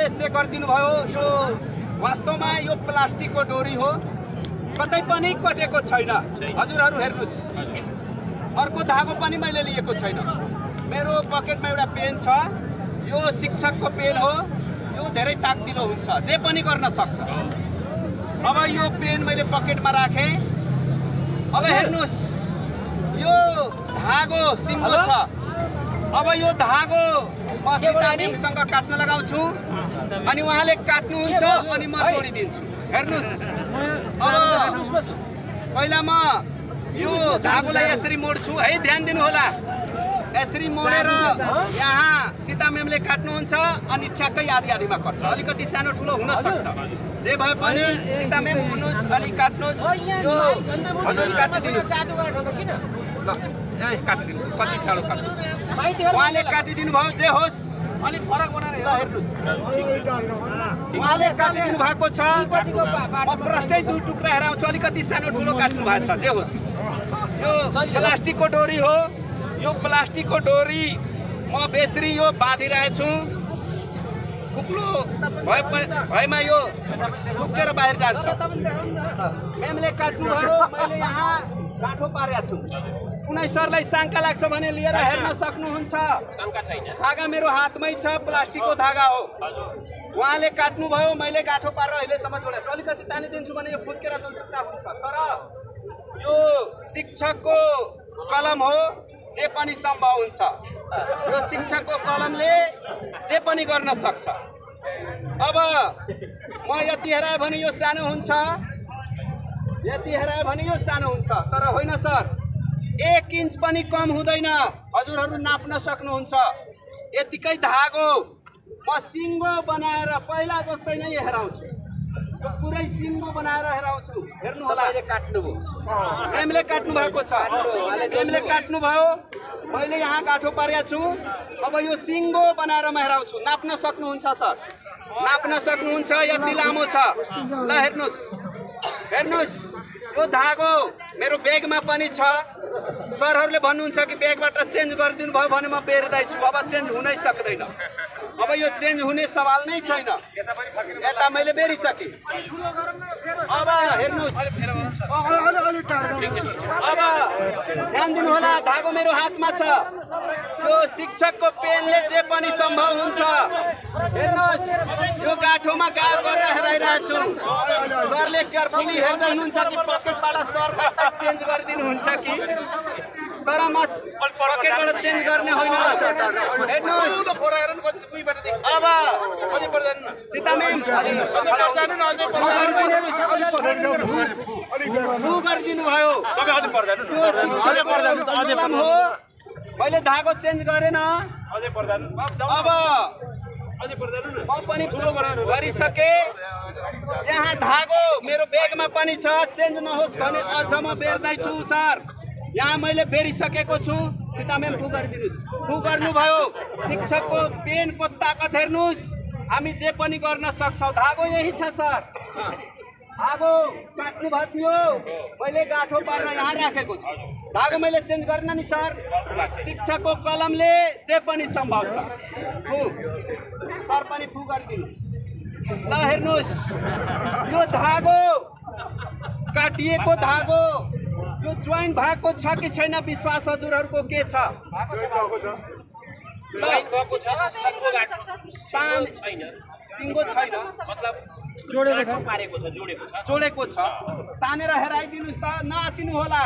सरले चेक गरिदिनु भयो यो वास्तवमा यो प्लास्टिकको डोरी हो कतै पनि कटेको छैन हजुरहरु हेर्नुस् अर्को धागो पनि मैले लिएको छैन मेरो पकेटमा एउटा पेन छ यो शिक्षकको पेन हो यो धेरै ताकतिलो हुन्छ जे पनि गर्न सक्छ अब यो पेन मैले पकेटमा राखे अब हेर्नुस् यो धागो सिङ्गो छ अब यो धागो म सीता मेमसँग काट्न लगाउँछु अनि उहाँले काट्नुहुन्छ अनि म जोडिदिन्छु हेर्नुस् अब पहिला म यो धागोलाई यसरी मोड्छु है ध्यान दिनु होला यसरी मोडेर यहाँ सीता मेमले काट्नुहुन्छ अनि ठ्याक्कै आधी आधीमा कट्छ अलिकति सानो ठुलो हुन सक्छ जे भए पनि सीता मेम हुनुस् अनि काट्नुस् यो हजुर काटिदिनुस् ल काटिदिनु कति छाडो काट्नु उहाँले काटिदिनु भयो जे होस् अलि फरक बनाएर हेर्नुस् उहाँले काटिदिनु भएको छ म प्रष्टै दुई टुक्रा हेराउँछु अलिकति सानो ठुलो काट्नु भएको छ जे होस् यो प्लास्टिकको डोरी हो यो प्लास्टिकको डोरी म बेसरी यो बाँधिरहेछु कुक्लो भएमा यो फुत्केर बाहिर जान्छ मेमले काट्नु भयो मैले यहाँ गाँठो पारेको छु कुनै सरलाई शंका लाग्छ भने लिएर हेर्न सक्नुहुन्छ शंका छैन धागा मेरो हातमै छ प्लास्टिकको धागा हो उहाँले काट्नु भयो मैले गाँठो पारेर अहिलेसम्म जोडेको छु अलिकति तानिदिन्छु भने यो फुत्केर दुई टुक्रा हुन्छ तर यो शिक्षकको कलम हो जे पनि सम्भव हुन्छ यो शिक्षकको कलमले जे पनि गर्न सक्छ अब म यति हेराए भने यो सानो हुन्छ यति हेराए भने यो सानो हुन्छ तर होइन सर 1 इन्च पनि कम हुँदैन हजुरहरु नाप्न सक्नुहुन्छ यतिकै धागो म सिङ्गो बनाएर पहिला जस्तै नै हेराउँछु यो पुरै सिङ्गो बनाएर हेराउँछु हेर्नु होला अहिले काट्नु भयो मेमले काट्नु भएको छ मेमले काट्नु भयो मैले यहाँ गाँठो पारेको छु अब यो सिङ्गो बनाएर म हेराउँछु नाप्न सक्नुहुन्छ सर नाप्न सक्नुहुन्छ यति लामो छ ल हेर्नुस् हेर्नुस् यो धागो मेरो ब्यागमा पनि छ सरहरुले भन्नुहुन्छ कि ब्यागबाट चेन्ज गरिदिनु भयो भने म बेर्दै छु अब चेन्ज हुनै सक्दैन अब यो चेन्ज हुने सवाल नै छैन यता मैले बेरिसके अब हेर्नुस् अब ध्यान दिनु होला धागो मेरो हातमा छ यो शिक्षकको पेनले जे पनि सम्भव हुन्छ हेर्नुस् यो गाँठोमा गाब गरेर हेराइरहेको छु सरले केयरफुली हेर्दै हुनुहुन्छ कि पकेटबाट सरबाट चेन्ज गरिदिनुहुन्छ कि तर म पकेटबाट चेन्ज गर्ने होइन हेर्नुस् अब सीता मेम गरिदिनु भयो मैले धागो चेन्ज गरेन अब म पनि गरिसके जहाँ धागो मेरो ब्यागमा पनि छ चेन्ज नहोस् भने अझ म बेर्दैछु सर यहाँ मैले बेरिसकेको छु सीता मेम फु गरिदिनुस् फु गर्नुभयो शिक्षकको पेनको ताकत हेर्नुस् हामी जे पनि गर्न सक्छौं धागो यही छ सर धागो काट्नु भएको थियो मैले गाँठो पारेर यहाँ राखेको छु धागो मैले चेन्ज गर्न नि सर शिक्षकको कलमले जे पनि सम्भव छ फु सर पनि फु गरिदिनुस् ल हेर्नुस् यो धागो काटिएको धागो यो जोइन भएको छ कि छैन विश्वास हजुरहरुको के छ सिङ्गो छैन मतलब जोडेको छ तानेर हेराइदिनुस् त नआतिनु होला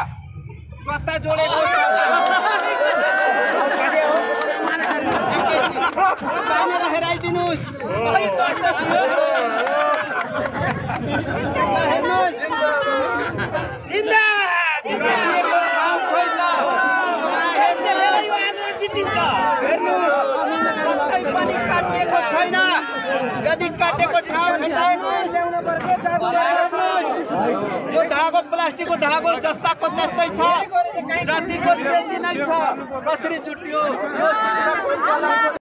कता जोडेको छ तानेर हेराइदिनुस् हेर्नुस् जिन्दा जितेको ठाउँ खोइ त कतै पनि काटिएको छैन यदि काटेको ठाउँ भेटाउनुस् यो धागो प्लास्टिकको धागो जस्ताको त्यस्तै छ जतिको त्यति नै छ कसरी जुट्यो यो शिक्षकको